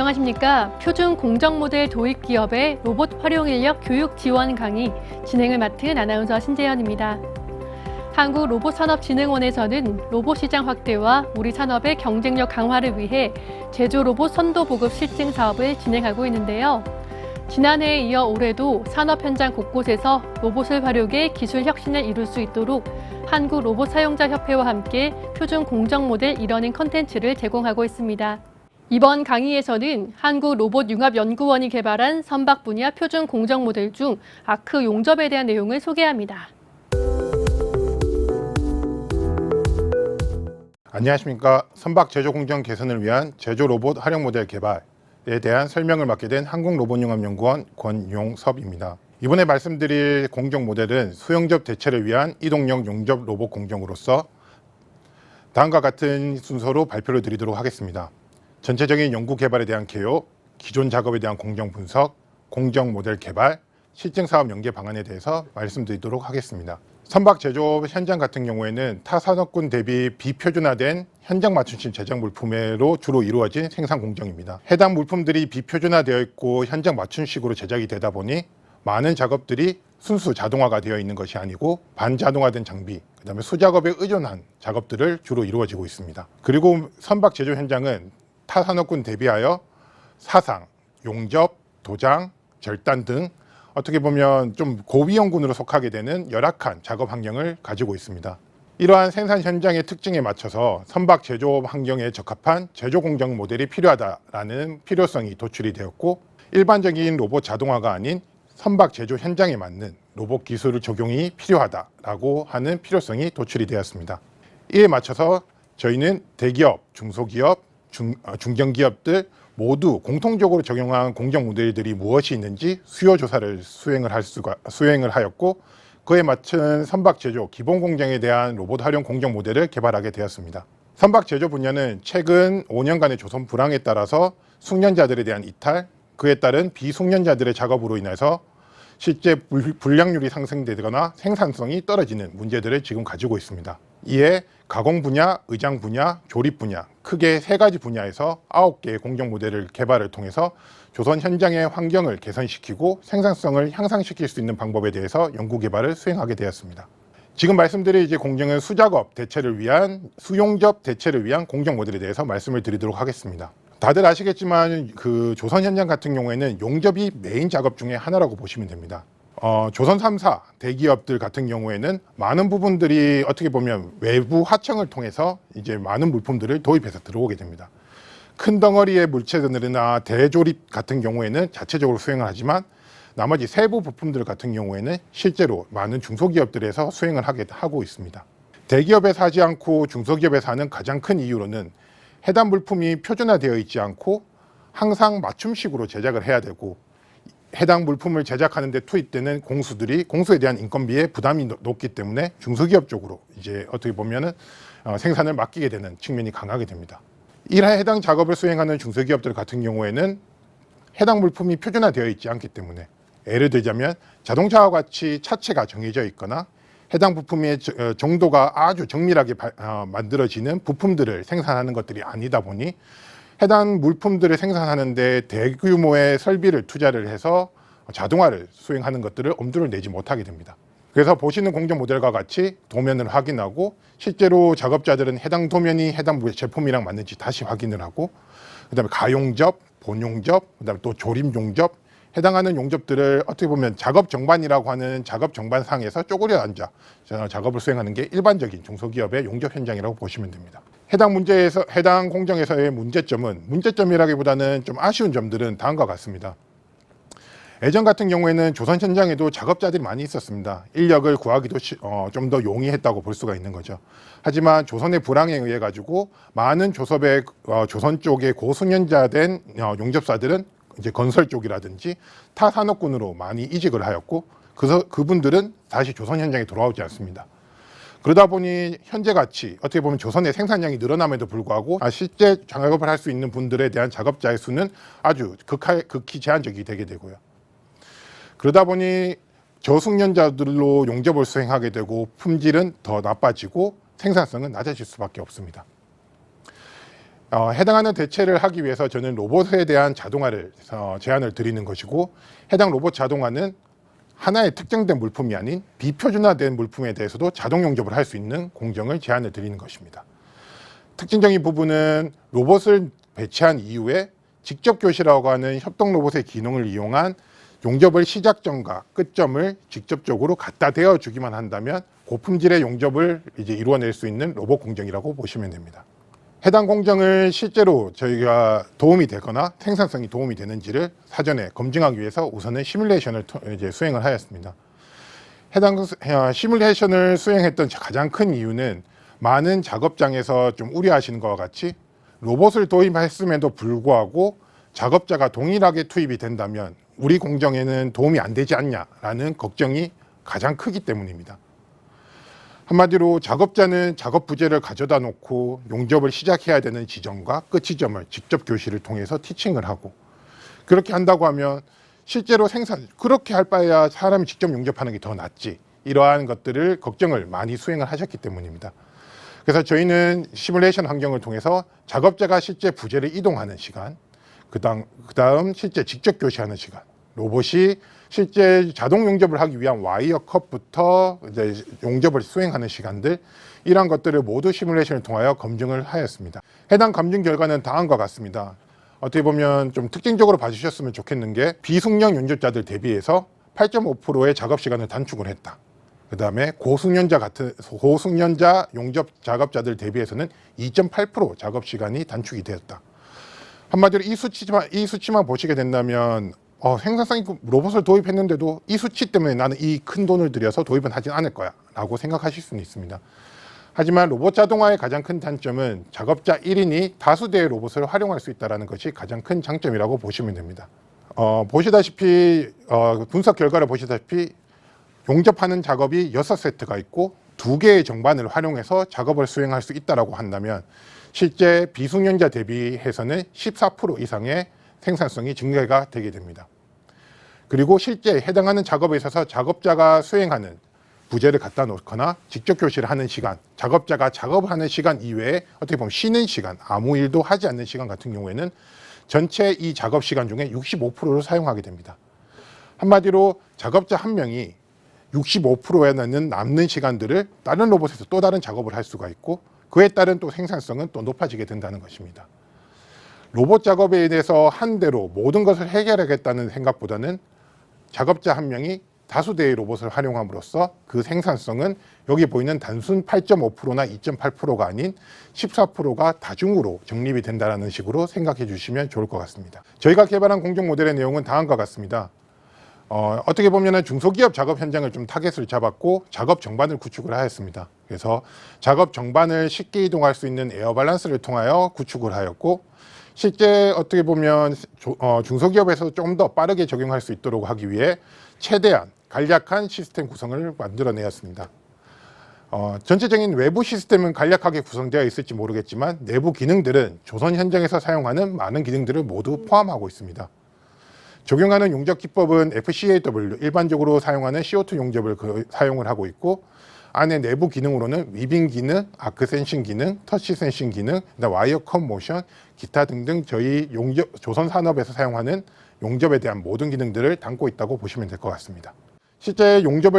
안녕하십니까. 표준 공정 모델 도입 기업의 로봇 활용 인력 교육 지원 강의 진행을 맡은 아나운서 신재현입니다. 한국로봇산업진흥원에서는 로봇 시장 확대와 우리 산업의 경쟁력 강화를 위해 제조 로봇 선도 보급 실증 사업을 진행하고 있는데요. 지난해에 이어 올해도 산업 현장 곳곳에서 로봇을 활용해 기술 혁신을 이룰 수 있도록 한국로봇사용자협회와 함께 표준 공정 모델 이러닝 컨텐츠를 제공하고 있습니다. 이번 강의에서는 한국로봇융합연구원이 개발한 선박 분야 표준 공정 모델 중 아크 용접에 대한 내용을 소개합니다. 안녕하십니까. 선박 제조 공정 개선을 위한 제조 로봇 활용 모델 개발에 대한 설명을 맡게 된 한국로봇융합연구원 권용섭입니다. 이번에 말씀드릴 공정 모델은 수용접 대체를 위한 이동형 용접 로봇 공정으로서 다음과 같은 순서로 발표를 드리도록 하겠습니다. 전체적인 연구 개발에 대한 개요, 기존 작업에 대한 공정 분석, 공정 모델 개발, 실증 사업 연계 방안에 대해서 말씀드리도록 하겠습니다. 선박 제조 현장 같은 경우에는 타 산업군 대비 비표준화된 현장 맞춤식 제작 물품으로 주로 이루어진 생산 공정입니다. 해당 물품들이 비표준화되어 있고 현장 맞춤식으로 제작이 되다 보니 많은 작업들이 순수 자동화가 되어 있는 것이 아니고 반자동화된 장비, 그다음에 수작업에 의존한 작업들을 주로 이루어지고 있습니다. 그리고 선박 제조 현장은 타 산업군 대비하여 사상, 용접, 도장, 절단 등 어떻게 보면 좀 고위험군으로 속하게 되는 열악한 작업 환경을 가지고 있습니다. 이러한 생산 현장의 특징에 맞춰서 선박 제조 환경에 적합한 제조 공정 모델이 필요하다라는 필요성이 도출이 되었고, 일반적인 로봇 자동화가 아닌 선박 제조 현장에 맞는 로봇 기술 적용이 필요하다라고 하는 필요성이 도출이 되었습니다. 이에 맞춰서 저희는 대기업, 중소기업, 중견기업들 모두 공통적으로 적용한 공정 모델들이 무엇이 있는지 수요 조사를 수행을 하였고, 그에 맞춘 선박 제조 기본 공정에 대한 로봇 활용 공정 모델을 개발하게 되었습니다. 선박 제조 분야는 최근 5년간의 조선 불황에 따라서 숙련자들에 대한 이탈, 그에 따른 비숙련자들의 작업으로 인해서 실제 불량률이 상승되거나 생산성이 떨어지는 문제들을 지금 가지고 있습니다. 이에 가공 분야, 의장 분야, 조립 분야, 크게 세 가지 분야에서 9개의 공정 모델을 개발을 통해서 조선 현장의 환경을 개선시키고 생산성을 향상시킬 수 있는 방법에 대해서 연구 개발을 수행하게 되었습니다. 지금 말씀드릴 공정은 수작업 대체를 위한, 수용접 대체를 위한 공정 모델에 대해서 말씀을 드리도록 하겠습니다. 다들 아시겠지만 조선 현장 같은 경우에는 용접이 메인 작업 중에 하나라고 보시면 됩니다. 조선 3사 대기업들 같은 경우에는 많은 부분들이 어떻게 보면 외부 하청을 통해서 이제 많은 물품들을 도입해서 들어오게 됩니다. 큰 덩어리의 물체들이나 대조립 같은 경우에는 자체적으로 수행을 하지만 나머지 세부 부품들 같은 경우에는 실제로 많은 중소기업들에서 수행을 하고 있습니다. 대기업에서 하지 않고 중소기업에서 하는 가장 큰 이유로는 해당 물품이 표준화되어 있지 않고 항상 맞춤식으로 제작을 해야 되고, 해당 물품을 제작하는 데 투입되는 공수에 대한 인건비에 부담이 높기 때문에 중소기업 쪽으로 이제 어떻게 보면은 생산을 맡기게 되는 측면이 강하게 됩니다. 이러한 해당 작업을 수행하는 중소기업들 같은 경우에는 해당 물품이 표준화되어 있지 않기 때문에, 예를 들자면 자동차와 같이 차체가 정해져 있거나 해당 부품의 정도가 아주 정밀하게 만들어지는 부품들을 생산하는 것들이 아니다 보니 해당 물품들을 생산하는데 대규모의 설비를 투자를 해서 자동화를 수행하는 것들을 엄두를 내지 못하게 됩니다. 그래서 보시는 공정 모델과 같이 도면을 확인하고 실제로 작업자들은 해당 도면이 해당 제품이랑 맞는지 다시 확인을 하고, 그다음에 가용접, 본용접, 그다음에 또 조립용접, 해당하는 용접들을 어떻게 보면 작업 정반이라고 하는 작업 정반상에서 쪼그려 앉아 작업을 수행하는 게 일반적인 중소기업의 용접 현장이라고 보시면 됩니다. 해당 공정에서의 문제점이라기보다는 좀 아쉬운 점들은 다음과 같습니다. 예전 같은 경우에는 조선 현장에도 작업자들이 많이 있었습니다. 인력을 구하기도 좀 더 용이했다고 볼 수가 있는 거죠. 하지만 조선의 불황에 의해 가지고 많은 조선 쪽의 고숙련자된 용접사들은 이제 건설 쪽이라든지 타 산업군으로 많이 이직을 하였고, 그분들은 다시 조선 현장에 돌아오지 않습니다. 그러다 보니 현재같이 어떻게 보면 조선의 생산량이 늘어남에도 불구하고 실제 작업을 할 수 있는 분들에 대한 작업자의 수는 아주 극히 제한적이 되게 되고요. 그러다 보니 저숙련자들로 용접을 수행하게 되고 품질은 더 나빠지고 생산성은 낮아질 수밖에 없습니다. 해당하는 대체를 하기 위해서 저는 로봇에 대한 자동화를 제안을 드리는 것이고, 해당 로봇 자동화는 하나의 특정된 물품이 아닌 비표준화된 물품에 대해서도 자동 용접을 할 수 있는 공정을 제안을 드리는 것입니다. 특징적인 부분은 로봇을 배치한 이후에 직접 교시라고 하는 협동 로봇의 기능을 이용한 용접을 시작점과 끝점을 직접적으로 갖다 대어 주기만 한다면 고품질의 용접을 이제 이루어낼 수 있는 로봇 공정이라고 보시면 됩니다. 해당 공정을 실제로 저희가 도움이 되거나 생산성이 도움이 되는지를 사전에 검증하기 위해서 우선은 시뮬레이션을 이제 수행을 하였습니다. 해당 시뮬레이션을 수행했던 가장 큰 이유는 많은 작업장에서 좀 우려하시는 것과 같이 로봇을 도입했음에도 불구하고 작업자가 동일하게 투입이 된다면 우리 공정에는 도움이 안 되지 않냐라는 걱정이 가장 크기 때문입니다. 한마디로 작업자는 작업 부재를 가져다 놓고 용접을 시작해야 되는 지점과 끝 지점을 직접 교시를 통해서 티칭을 하고, 그렇게 한다고 하면 실제로 그렇게 할 바에야 사람이 직접 용접하는 게 더 낫지, 이러한 것들을 걱정을 많이 수행을 하셨기 때문입니다. 그래서 저희는 시뮬레이션 환경을 통해서 작업자가 실제 부재를 이동하는 시간, 그다음 실제 직접 교시하는 시간, 로봇이 실제 자동 용접을 하기 위한 와이어 컷부터 이제 용접을 수행하는 시간들, 이러한 것들을 모두 시뮬레이션을 통하여 검증을 하였습니다. 해당 검증 결과는 다음과 같습니다. 어떻게 보면 좀 특징적으로 봐주셨으면 좋겠는 게, 비숙련 용접자들 대비해서 8.5%의 작업 시간을 단축을 했다. 그 다음에 고숙련자 용접 작업자들 대비해서는 2.8% 작업 시간이 단축이 되었다. 한마디로 이 수치만 보시게 된다면 생산성 있고 로봇을 도입했는데도 이 수치 때문에 나는 이 큰 돈을 들여서 도입은 하진 않을 거야 라고 생각하실 수는 있습니다. 하지만 로봇 자동화의 가장 큰 단점은 작업자 1인이 다수 대의 로봇을 활용할 수 있다는 것이 가장 큰 장점이라고 보시면 됩니다. 보시다시피 분석 결과를 보시다시피 용접하는 작업이 6세트가 있고 2개의 정반을 활용해서 작업을 수행할 수 있다고 한다면 실제 비숙련자 대비해서는 14% 이상의 생산성이 증가가 되게 됩니다. 그리고 실제 해당하는 작업에 있어서 작업자가 수행하는 부재를 갖다 놓거나 직접 교시를 하는 시간, 작업자가 작업을 하는 시간 이외에 어떻게 보면 쉬는 시간, 아무 일도 하지 않는 시간 같은 경우에는 전체 이 작업 시간 중에 65%를 사용하게 됩니다. 한마디로 작업자 한 명이 65%에는 남는 시간들을 다른 로봇에서 또 다른 작업을 할 수가 있고, 그에 따른 또 생산성은 또 높아지게 된다는 것입니다. 로봇 작업에 대해서 한 대로 모든 것을 해결하겠다는 생각보다는 작업자 한 명이 다수 대의 로봇을 활용함으로써 그 생산성은 여기 보이는 단순 8.5%나 2.8%가 아닌 14%가 다중으로 정립이 된다는 식으로 생각해 주시면 좋을 것 같습니다. 저희가 개발한 공정 모델의 내용은 다음과 같습니다. 어떻게 보면 중소기업 작업 현장을 좀 타겟을 잡았고 작업 정반을 구축을 하였습니다. 그래서 작업 정반을 쉽게 이동할 수 있는 에어 밸런스를 통하여 구축을 하였고, 실제 어떻게 보면 중소기업에서 좀 더 빠르게 적용할 수 있도록 하기 위해 최대한 간략한 시스템 구성을 만들어내었습니다. 전체적인 외부 시스템은 간략하게 구성되어 있을지 모르겠지만 내부 기능들은 조선 현장에서 사용하는 많은 기능들을 모두 포함하고 있습니다. 적용하는 용접 기법은 FCAW, 일반적으로 사용하는 CO2 용접을 사용을 하고 있고, 안에 내부 기능으로는 위빙 기능, 아크 센싱 기능, 터치 센싱 기능, 와이어 컷 모션, 기타 등등 저희 조선 산업에서 사용하는 용접에 대한 모든 기능들을 담고 있다고 보시면 될 것 같습니다. 실제 용접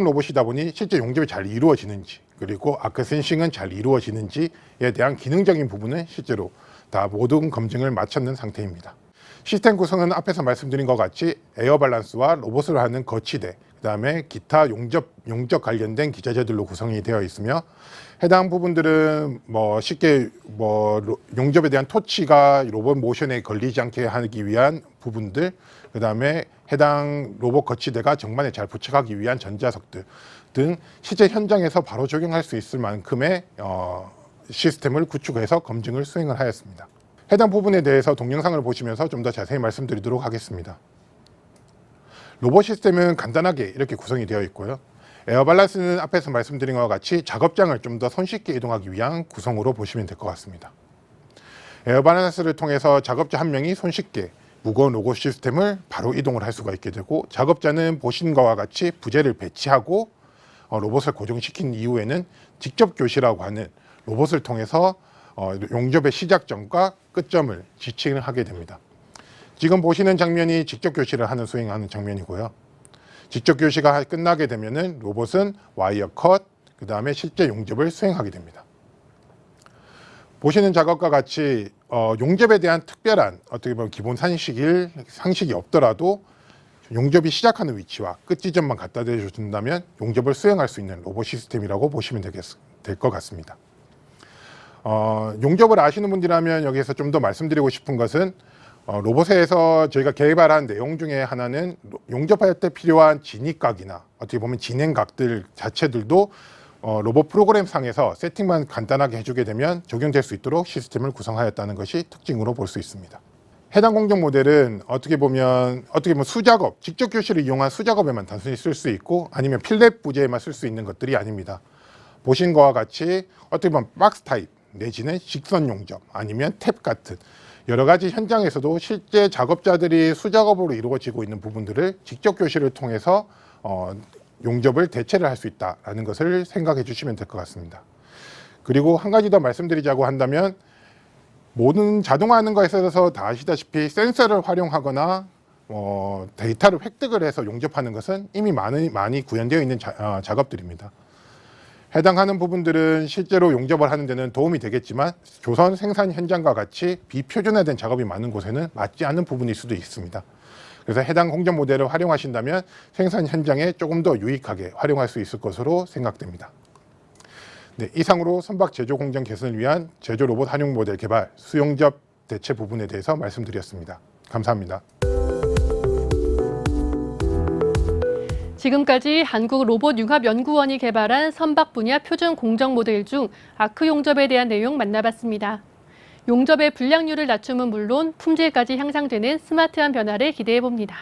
로봇이다 보니 실제 용접이 잘 이루어지는지, 그리고 아크 센싱은 잘 이루어지는지에 대한 기능적인 부분은 실제로 다 모든 검증을 마쳤는 상태입니다. 시스템 구성은 앞에서 말씀드린 것 같이 에어 밸런스와 로봇을 하는 거치대, 그 다음에 기타 용접 관련된 기자재들로 구성이 되어 있으며, 해당 부분들은 쉽게 용접에 대한 토치가 로봇 모션에 걸리지 않게 하기 위한 부분들, 그 다음에 해당 로봇 거치대가 정반에 잘 부착하기 위한 전자석들 등 실제 현장에서 바로 적용할 수 있을 만큼의 시스템을 구축해서 검증을 수행을 하였습니다. 해당 부분에 대해서 동영상을 보시면서 좀 더 자세히 말씀드리도록 하겠습니다. 로봇 시스템은 간단하게 이렇게 구성이 되어 있고요. 에어 밸런스는 앞에서 말씀드린 것과 같이 작업장을 좀 더 손쉽게 이동하기 위한 구성으로 보시면 될 것 같습니다. 에어 밸런스를 통해서 작업자 한 명이 손쉽게 무거운 로봇 시스템을 바로 이동을 할 수가 있게 되고, 작업자는 보신 것과 같이 부재를 배치하고 로봇을 고정시킨 이후에는 직접 교시라고 하는 로봇을 통해서 용접의 시작점과 끝점을 지칭을 하게 됩니다. 지금 보시는 장면이 직접 교시를 수행하는 장면이고요. 직접 교시가 끝나게 되면은 로봇은 와이어 컷, 그 다음에 실제 용접을 수행하게 됩니다. 보시는 작업과 같이 용접에 대한 특별한 어떻게 보면 기본 상식이 없더라도 용접이 시작하는 위치와 끝 지점만 갖다 대준다면 용접을 수행할 수 있는 로봇 시스템이라고 보시면 될 것 같습니다. 용접을 아시는 분들이라면 여기서 좀 더 말씀드리고 싶은 것은 로봇에서 저희가 개발한 내용 중에 하나는 용접할 때 필요한 진입각이나 어떻게 보면 진행각들 자체들도 로봇 프로그램 상에서 세팅만 간단하게 해주게 되면 적용될 수 있도록 시스템을 구성하였다는 것이 특징으로 볼 수 있습니다. 해당 공정 모델은 어떻게 보면 수작업, 직접 교시를 이용한 수작업에만 단순히 쓸 수 있고 아니면 필랩 부재에만 쓸 수 있는 것들이 아닙니다. 보신 것과 같이 어떻게 보면 박스 타입 내지는 직선 용접 아니면 탭 같은 여러 가지 현장에서도 실제 작업자들이 수작업으로 이루어지고 있는 부분들을 직접 교시를 통해서 용접을 대체를 할 수 있다는 것을 생각해 주시면 될 것 같습니다. 그리고 한 가지 더 말씀드리자고 한다면 모든 자동화하는 것에 있어서 다 아시다시피 센서를 활용하거나 데이터를 획득을 해서 용접하는 것은 이미 많이 구현되어 있는 작업들입니다. 해당하는 부분들은 실제로 용접을 하는 데는 도움이 되겠지만 조선 생산 현장과 같이 비표준화된 작업이 많은 곳에는 맞지 않는 부분일 수도 있습니다. 그래서 해당 공정 모델을 활용하신다면 생산 현장에 조금 더 유익하게 활용할 수 있을 것으로 생각됩니다. 네, 이상으로 선박 제조 공정 개선을 위한 제조 로봇 활용 모델 개발, 수용접 대체 부분에 대해서 말씀드렸습니다. 감사합니다. 지금까지 한국로봇융합연구원이 개발한 선박 분야 표준 공정 모델 중 아크 용접에 대한 내용 만나봤습니다. 용접의 불량률을 낮춤은 물론 품질까지 향상되는 스마트한 변화를 기대해봅니다.